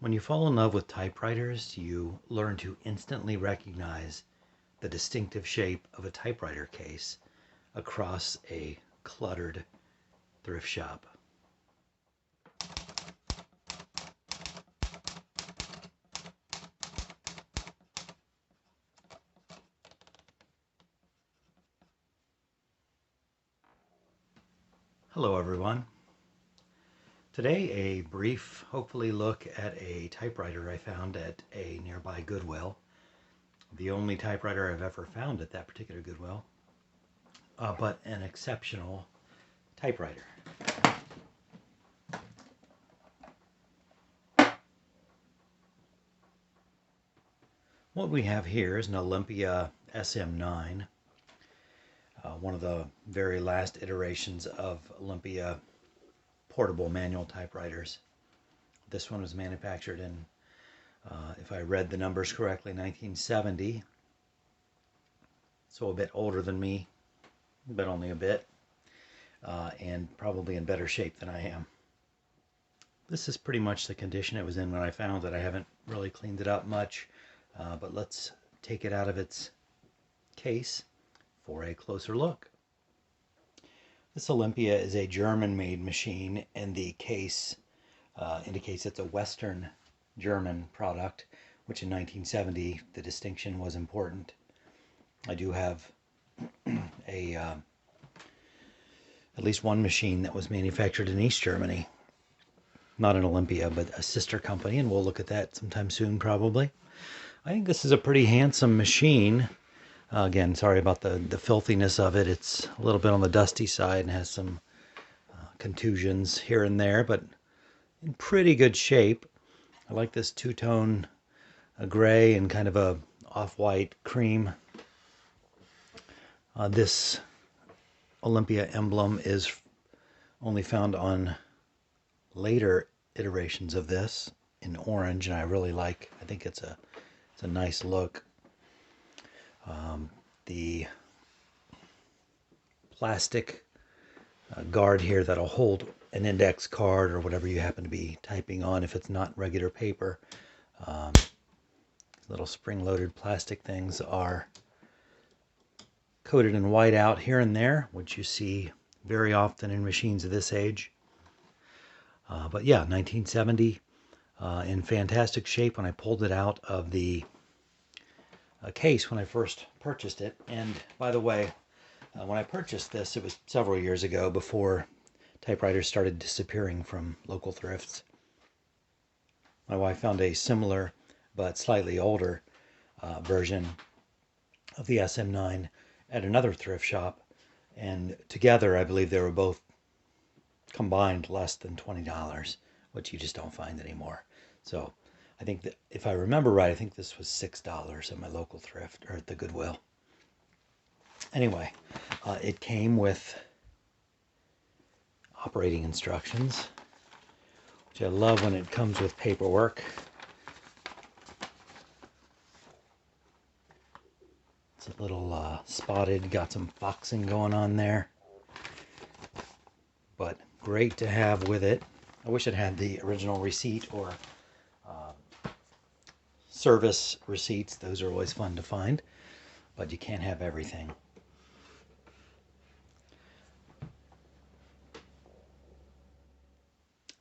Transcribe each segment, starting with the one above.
When you fall in love with typewriters, you learn to instantly recognize the distinctive shape of a typewriter case across a cluttered thrift shop. Hello everyone. Today a brief, hopefully, look at a typewriter I found at a nearby Goodwill. The only typewriter I've ever found at that particular Goodwill, but an exceptional typewriter. What we have here is an Olympia SM9, one of the very last iterations of Olympia portable manual typewriters. This one was manufactured in, if I read the numbers correctly, 1970. So a bit older than me, but only a bit, and probably in better shape than I am. This is pretty much the condition it was in when I found it. I haven't really cleaned it up much, but let's take it out of its case for a closer look. This Olympia is a German-made machine, and the case indicates it's a Western German product, which in 1970 the distinction was important. I do have at least one machine that was manufactured in East Germany. Not an Olympia, but a sister company, and we'll look at that sometime soon probably. I think this is a pretty handsome machine. Again, sorry about the filthiness of it. It's a little bit on the dusty side and has some contusions here and there, but in pretty good shape. I like this two-tone gray and kind of a off-white cream. This Olympia emblem is only found on later iterations of this in orange, and I think it's a nice look. The plastic guard here that'll hold an index card or whatever you happen to be typing on if it's not regular paper. Little spring-loaded plastic things are coated in white out here and there, which you see very often in machines of this age. But yeah, 1970, in fantastic shape when I pulled it out of the case when I first purchased it. And by the way, when I purchased this, it was several years ago, before typewriters started disappearing from local thrifts. My wife found a similar but slightly older version of the SM9 at another thrift shop, and together I believe they were both combined less than $20, which you just don't find anymore. So I think that, if I remember right, I think this was $6 at my local thrift, or at the Goodwill. Anyway, it came with operating instructions, which I love when it comes with paperwork. It's a little spotted, got some foxing going on there, but great to have with it. I wish it had the original receipt or service receipts. Those are always fun to find, but you can't have everything.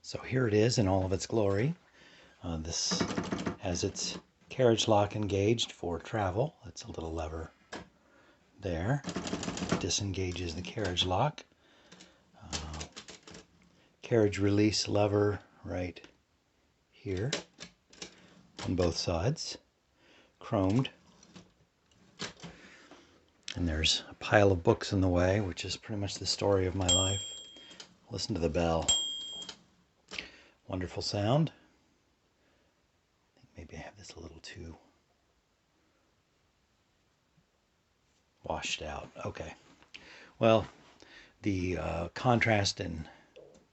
So here it is in all of its glory. This has its carriage lock engaged for travel. That's a little lever there. Disengages the carriage lock. Carriage release lever right here on both sides, chromed. And there's a pile of books in the way, which is pretty much the story of my life. Listen to the bell. Wonderful sound. I think maybe I have this a little too washed out. Okay. Well, the contrast in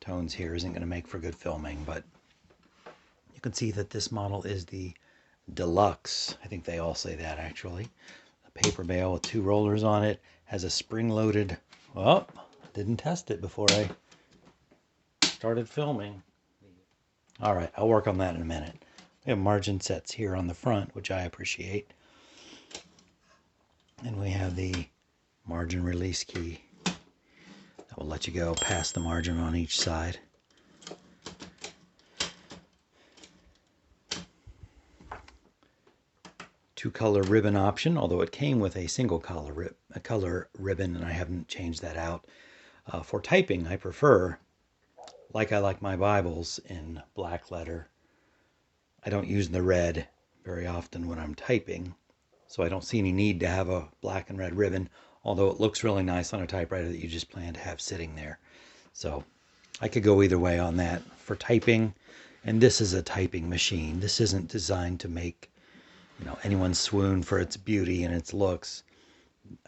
tones here isn't going to make for good filming, but you can see that this model is the deluxe. I think they all say that, actually. A paper bale with 2 rollers on it, has a spring-loaded. Well, didn't test it before I started filming. All right, I'll work on that in a minute. We have margin sets here on the front, which I appreciate. And we have the margin release key that will let you go past the margin on each side. Two-color ribbon option, although it came with a single color ribbon, and I haven't changed that out. For typing, I prefer, like I like my Bibles, in black letter. I don't use the red very often when I'm typing, so I don't see any need to have a black and red ribbon, although it looks really nice on a typewriter that you just plan to have sitting there. So I could go either way on that. For typing, and this is a typing machine. This isn't designed to make anyone swoon for its beauty and its looks,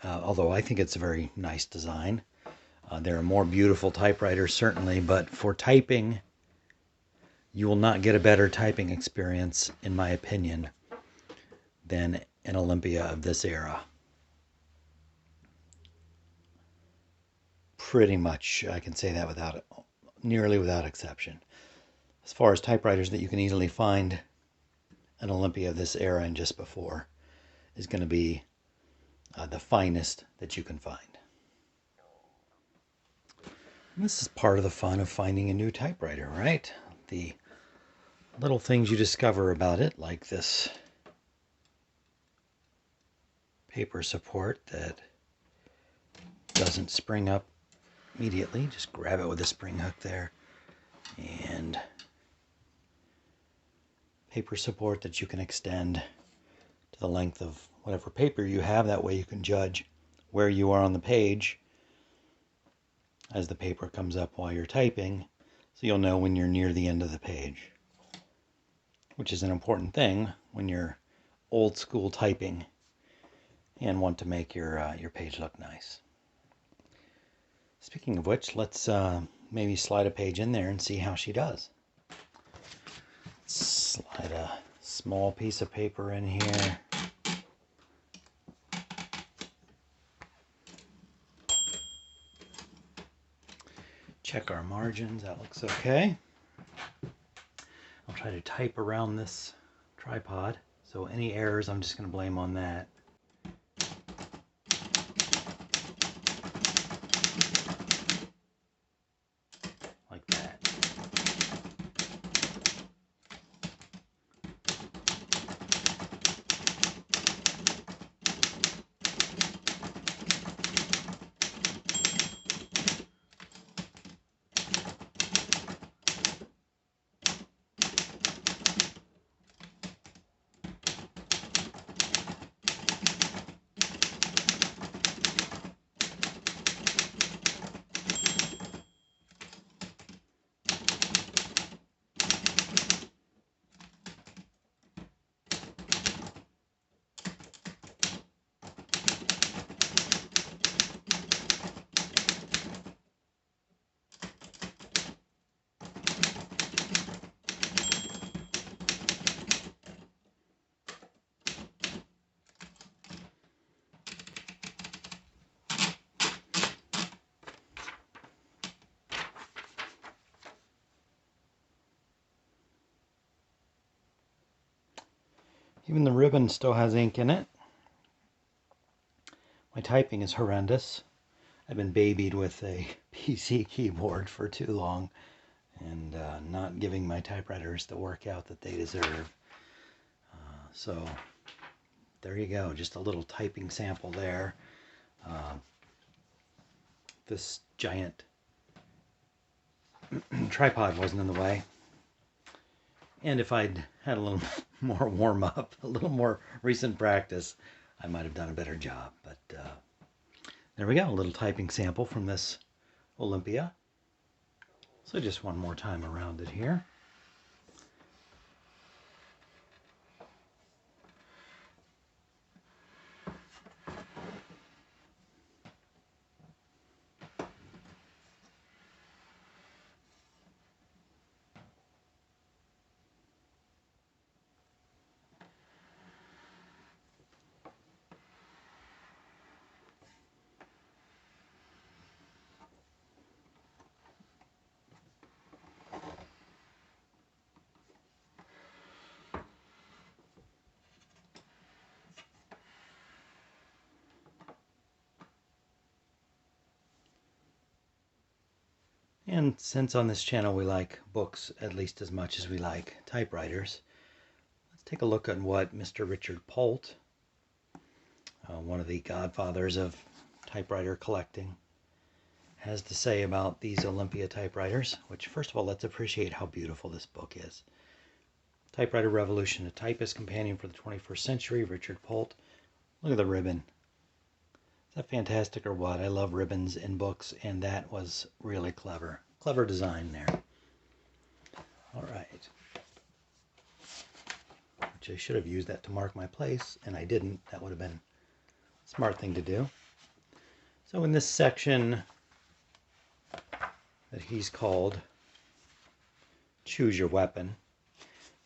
although I think it's a very nice design. There are more beautiful typewriters, certainly, but for typing, you will not get a better typing experience, in my opinion, than an Olympia of this era. Pretty much, I can say that nearly without exception. As far as typewriters that you can easily find, an Olympia of this era and just before is going to be the finest that you can find. And this is part of the fun of finding a new typewriter, right? The little things you discover about it, like this paper support that doesn't spring up immediately. Just grab it with a spring hook there. And paper support that you can extend to the length of whatever paper you have. That way you can judge where you are on the page as the paper comes up while you're typing, so you'll know when you're near the end of the page, which is an important thing when you're old school typing and want to make your page look nice. Speaking of which, let's maybe slide a page in there and see how she does. Slide a small piece of paper in here. Check our margins, that looks okay. I'll try to type around this tripod, so any errors I'm just going to blame on that. Like that. Even the ribbon still has ink in it. My typing is horrendous. I've been babied with a PC keyboard for too long and not giving my typewriters the workout that they deserve. So there you go, just a little typing sample there. This giant tripod wasn't in the way. And if I'd had a little more warm-up, a little more recent practice, I might have done a better job. But there we go, a little typing sample from this Olympia. So just one more time around it here. And since on this channel we like books at least as much as we like typewriters, let's take a look at what Mr. Richard Pult, one of the godfathers of typewriter collecting, has to say about these Olympia typewriters, which first of all, let's appreciate how beautiful this book is. Typewriter Revolution, a typist companion for the 21st century, Richard Pult. Look at the ribbon. Is that fantastic or what? I love ribbons in books, and that was really clever. Clever design there. All right. Which I should have used that to mark my place, and I didn't. That would have been a smart thing to do. So in this section that he's called Choose Your Weapon,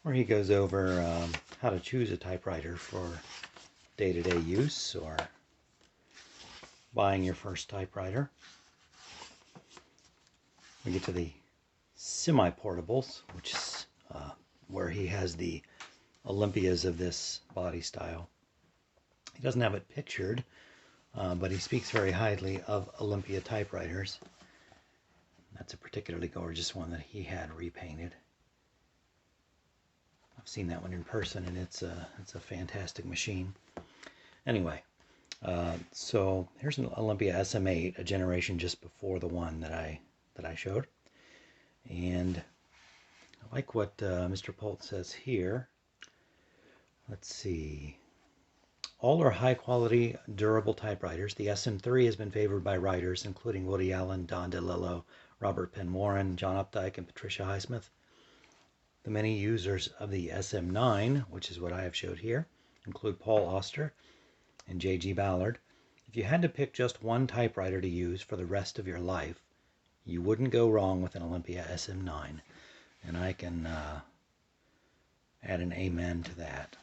where he goes over how to choose a typewriter for day-to-day use or buying your first typewriter. We get to the semi-portables, which is where he has the Olympias of this body style. He doesn't have it pictured, but he speaks very highly of Olympia typewriters. That's a particularly gorgeous one that he had repainted. I've seen that one in person, and it's a fantastic machine. Anyway, so here's an Olympia SM8, a generation just before the one that I showed. And I like what Mr. Pult says here. Let's see. All are high-quality, durable typewriters. The SM3 has been favored by writers including Woody Allen, Don DeLillo, Robert Penn Warren, John Updike, and Patricia Highsmith. The many users of the SM9, which is what I have showed here, include Paul Auster and J.G. Ballard. If you had to pick just one typewriter to use for the rest of your life, you wouldn't go wrong with an Olympia SM9. And I can add an amen to that.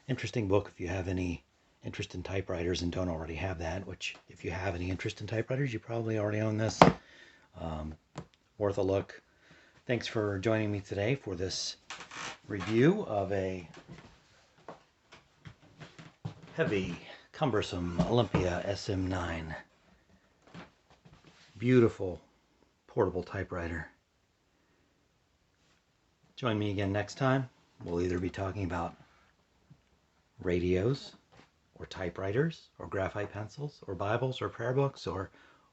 Interesting book if you have any interest in typewriters and don't already have that, which if you have any interest in typewriters, you probably already own this. Worth a look. Thanks for joining me today for this review of a heavy, cumbersome Olympia SM9. Beautiful portable typewriter. Join me again next time. We'll either be talking about radios or typewriters or graphite pencils or Bibles or prayer books or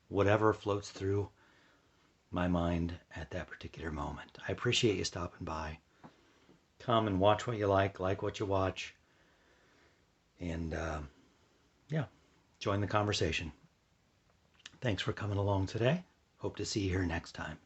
whatever floats through my mind at that particular moment. I appreciate you stopping by. Come and watch what you like what you watch, and yeah, join the conversation. Thanks for coming along today. Hope to see you here next time.